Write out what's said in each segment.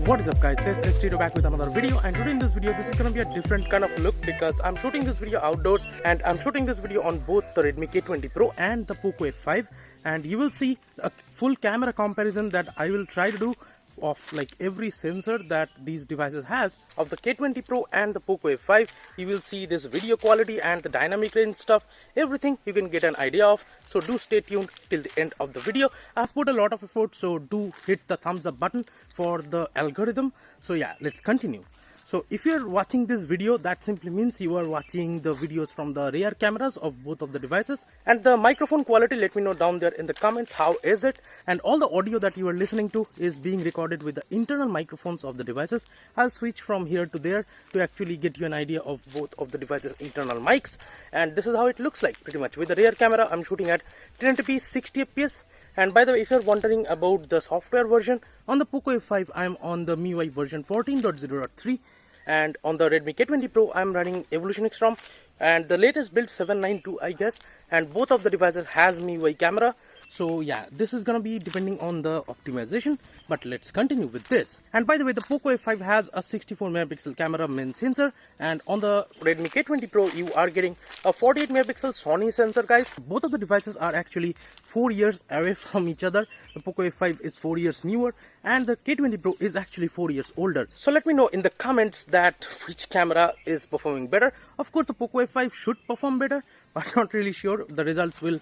What is up guys, this is Tito back with another video, and today in this video this is going to be a different kind of look because I'm shooting this video outdoors and I'm shooting this video on both the Redmi K20 Pro and the Poco F5, and you will see a full camera comparison that I will try to do of like every sensor that these devices has of the K20 Pro and the Poco F5. You will see this video quality and the dynamic range stuff, everything you can get an idea of. So do stay tuned till the end of the video. I've put a lot of effort, so do hit the thumbs up button for the algorithm. So yeah, let's continue. So if you're watching this video, that simply means you are watching the videos from the rear cameras of both of the devices. And the microphone quality, let me know down there in the comments how is it. And all the audio that you are listening to is being recorded with the internal microphones of the devices. I'll switch from here to there to actually get you an idea of both of the devices' internal mics. And this is how it looks like pretty much. With the rear camera, I'm shooting at 1080p 60 fps. And by the way, if you're wondering about the software version, on the Poco F5 I'm on the MIUI version 14.0.3, and on the Redmi K20 Pro I'm running Evolution X ROM and the latest build 792 I guess, and both of the devices has MIUI camera. So yeah, this is gonna be depending on the optimization, but let's continue with this. And by the way, the Poco F5 has a 64 megapixel camera main sensor, and on the Redmi K20 Pro you are getting a 48 megapixel Sony sensor guys. Both of the devices are actually 4 years away from each other. The Poco F5 is 4 years newer and the K20 Pro is actually 4 years older. So let me know in the comments that which camera is performing better. Of course the Poco F5 should perform better, but not really sure. The results will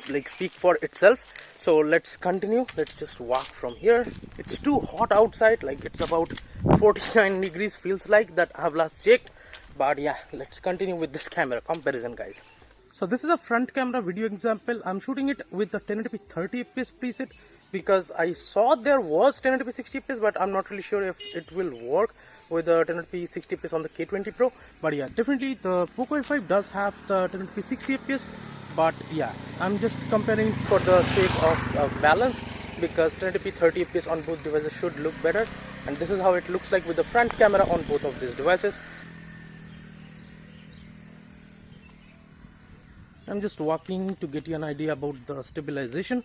like speak for itself. So let's continue. Let's just walk from here. It's too hot outside, like it's about 49 degrees feels like that I have last checked. But yeah, let's continue with this camera comparison guys. So this is a front camera video example. I'm shooting it with the 1080p 30 fps preset because I saw there was 1080p 60 fps, but I'm not really sure if it will work with the 1080p 60 fps on the K20 Pro. But yeah, definitely the Poco F5 does have the 1080p 60 fps, but yeah, I'm just comparing for the sake of balance, because 1080p 30 fps on both devices should look better, and this is how it looks like with the front camera on both of these devices. I'm just walking to get you an idea about the stabilization.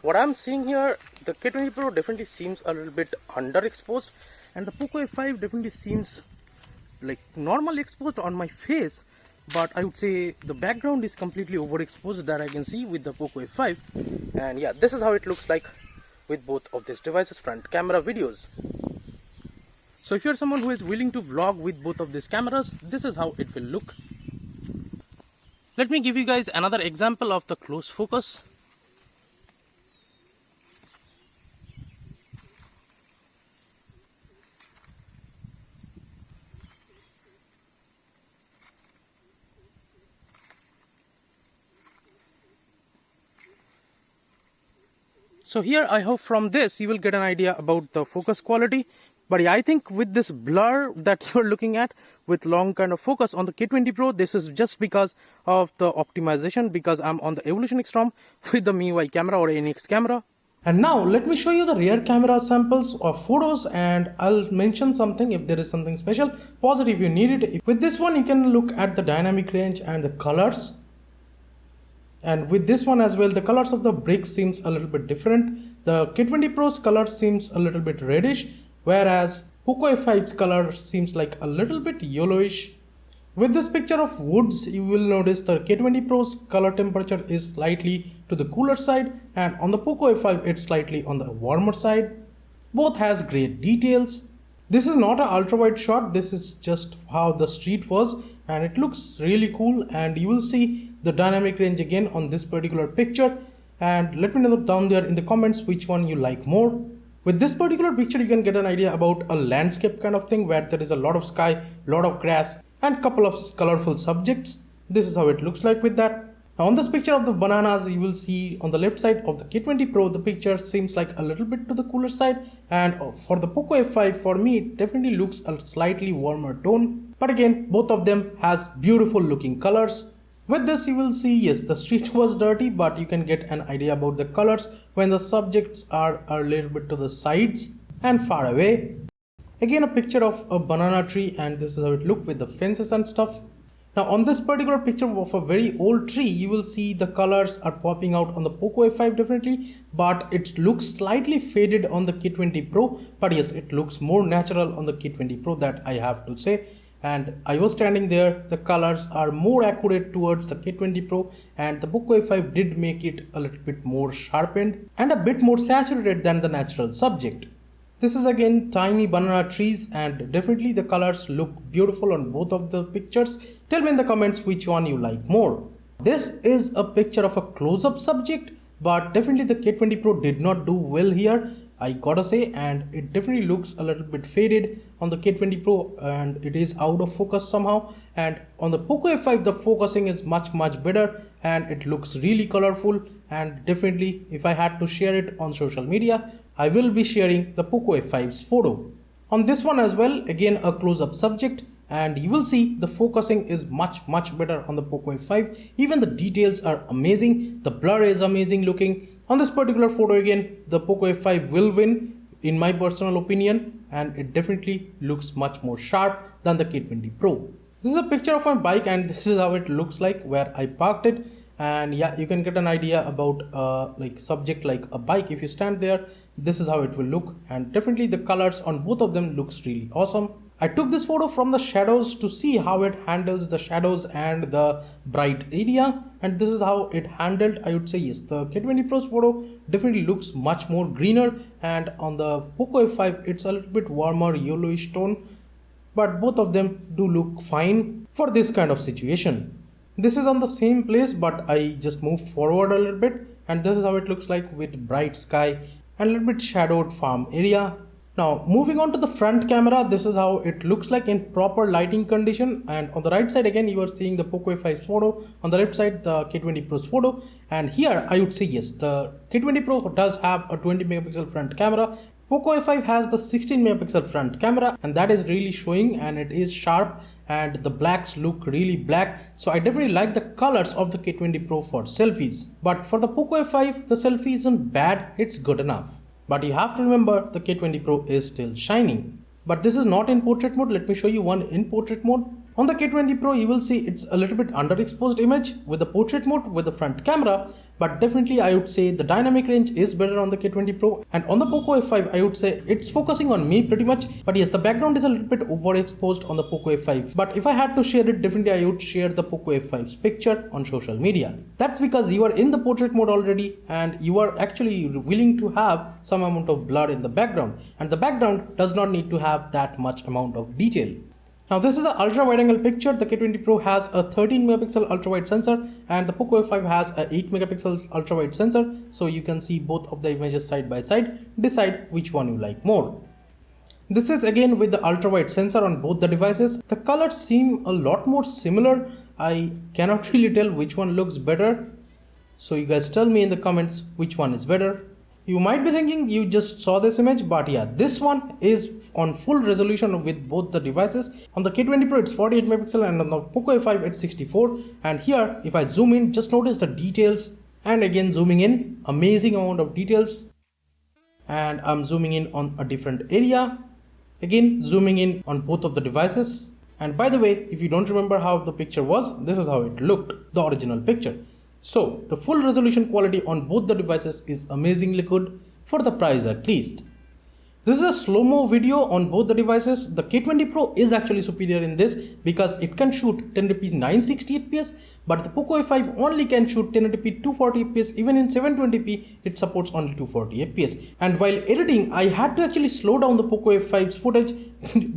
What I'm seeing here, the K20 Pro definitely seems a little bit underexposed, and the Poco F5 definitely seems like normally exposed on my face, but I would say the background is completely overexposed that I can see with the Poco F5. And yeah, this is how it looks like with both of these devices' front camera videos. So if you're someone who is willing to vlog with both of these cameras, this is how it will look. Let me give you guys another example of the close focus. So here I hope from this you will get an idea about the focus quality. But yeah, I think with this blur that you're looking at with long kind of focus on the K20 Pro, this is just because of the optimization, because I'm on the Evolution X ROM with the MIUI camera or NX camera. And now let me show you the rear camera samples of photos, and I'll mention something if there is something special. Pause it if you need it. With this one you can look at the dynamic range and the colors. And with this one as well, the colors of the bricks seems a little bit different. The K20 Pro's color seems a little bit reddish, whereas Poco F5's color seems like a little bit yellowish. With this picture of woods, you will notice the K20 Pro's color temperature is slightly to the cooler side, and on the Poco F5 it's slightly on the warmer side. Both has great details. This is not an ultra wide shot, this is just how the street was, and it looks really cool. And you will see the dynamic range again on this particular picture, and let me know down there in the comments which one you like more. With this particular picture you can get an idea about a landscape kind of thing where there is a lot of sky, lot of grass and couple of colorful subjects. This is how it looks like with that. Now on this picture of the bananas, you will see on the left side of the K20 Pro the picture seems like a little bit to the cooler side, and for the Poco F5 for me it definitely looks a slightly warmer tone. But again, both of them has beautiful looking colors. With this you will see, yes, the street was dirty, but you can get an idea about the colors when the subjects are a little bit to the sides and far away. Again a picture of a banana tree, and this is how it looked with the fences and stuff. Now on this particular picture of a very old tree, you will see the colors are popping out on the Poco F5 definitely, but it looks slightly faded on the K20 Pro. But yes, it looks more natural on the K20 Pro, that I have to say. And I was standing there, the colors are more accurate towards the K20 Pro, and the Poco F5 did make it a little bit more sharpened and a bit more saturated than the natural subject. This is again tiny banana trees, and definitely the colors look beautiful on both of the pictures. Tell me in the comments which one you like more. This is a picture of a close-up subject, but definitely the K20 Pro did not do well here, I gotta say, and it definitely looks a little bit faded on the K20 Pro, and it is out of focus somehow. And on the Poco F5 the focusing is much better, and it looks really colorful. And definitely if I had to share it on social media, I will be sharing the Poco F5's photo. On this one as well, again a close-up subject, and you will see the focusing is much better on the Poco F5. Even the details are amazing, the blur is amazing looking. On this particular photo again, the Poco F5 will win in my personal opinion, and it definitely looks much more sharp than the K20 Pro. This is a picture of my bike, and this is how it looks like where I parked it. And yeah, you can get an idea about like subject like a bike. If you stand there, this is how it will look, and definitely the colors on both of them looks really awesome. I took this photo from the shadows to see how it handles the shadows and the bright area, and this is how it handled. I would say yes, the K20 Pro's photo definitely looks much more greener, and on the Poco F5 it's a little bit warmer yellowish tone, but both of them do look fine for this kind of situation. This is on the same place, but I just moved forward a little bit, and this is how it looks like with bright sky and a little bit shadowed farm area. Now moving on to the front camera, this is how it looks like in proper lighting condition. And on the right side again you are seeing the Poco F5 photo, on the left side the K20 Pro's photo. And here I would say yes, the K20 Pro does have a 20 megapixel front camera. Poco F5 has the 16 megapixel front camera, and that is really showing, and it is sharp, and the blacks look really black. So I definitely like the colors of the K20 Pro for selfies. But for the Poco F5 the selfie isn't bad, it's good enough. But you have to remember the K20 Pro is still shining. But this is not in portrait mode. Let me show you one in portrait mode. On the K20 Pro you will see it's a little bit underexposed image with the portrait mode with the front camera, but definitely I would say the dynamic range is better on the K20 Pro. And on the Poco F5 I would say it's focusing on me pretty much, but yes, the background is a little bit overexposed on the Poco F5. But if I had to share it, definitely I would share the Poco F5's picture on social media. That's because you are in the portrait mode already, and you are actually willing to have some amount of blur in the background, and the background does not need to have that much amount of detail. Now this is an ultra wide angle picture. The K20 Pro has a 13 megapixel ultra wide sensor, and the Poco F5 has a 8 megapixel ultra wide sensor. So you can see both of the images side by side. Decide which one you like more. This is again with the ultra wide sensor on both the devices. The colors seem a lot more similar. I cannot really tell which one looks better. So you guys tell me in the comments which one is better. You might be thinking you just saw this image, but yeah, this one is on full resolution with both the devices. On the K20 Pro it's 48 megapixel, and on the Poco F5 it's 64. And here if I zoom in, just notice the details, and again zooming in, amazing amount of details. And I'm zooming in on a different area, again zooming in on both of the devices. And by the way, if you don't remember how the picture was, this is how it looked, the original picture. So the full resolution quality on both the devices is amazingly good for the price at least. This is a slow-mo video on both the devices. The K20 Pro is actually superior in this because it can shoot 1080p 960 fps, but the Poco F5 only can shoot 1080p 240 fps. Even in 720p it supports only 240 fps. And while editing, I had to actually slow down the Poco F5's footage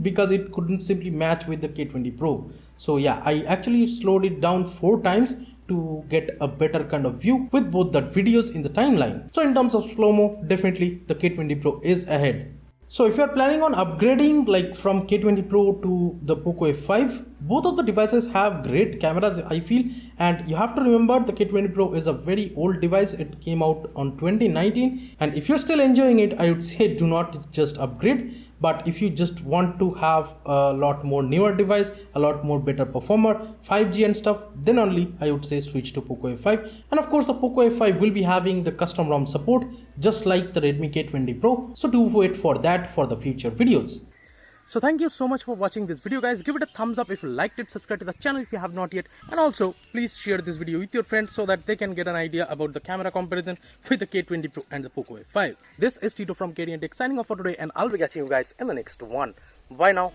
because it couldn't simply match with the K20 Pro. So yeah, I actually slowed it down 4 times to get a better kind of view with both the videos in the timeline. So in terms of slow-mo, definitely the K20 Pro is ahead. So if you are planning on upgrading like from K20 Pro to the Poco F5, both of the devices have great cameras, I feel. And you have to remember the K20 Pro is a very old device. It came out on 2019, and if you're still enjoying it, I would say do not just upgrade. But if you just want to have a lot more newer device, a lot more better performer, 5G and stuff, then only I would say switch to Poco F5. And of course the Poco F5 will be having the custom ROM support just like the Redmi K20 Pro. So do wait for that for the future videos. So thank you so much for watching this video, guys. Give it a thumbs up if you liked it, subscribe to the channel if you have not yet, and also please share this video with your friends so that they can get an idea about the camera comparison with the K20 Pro and the Poco F5. This is Tito from KTNTECH signing off for today, and I'll be catching you guys in the next one. Bye now.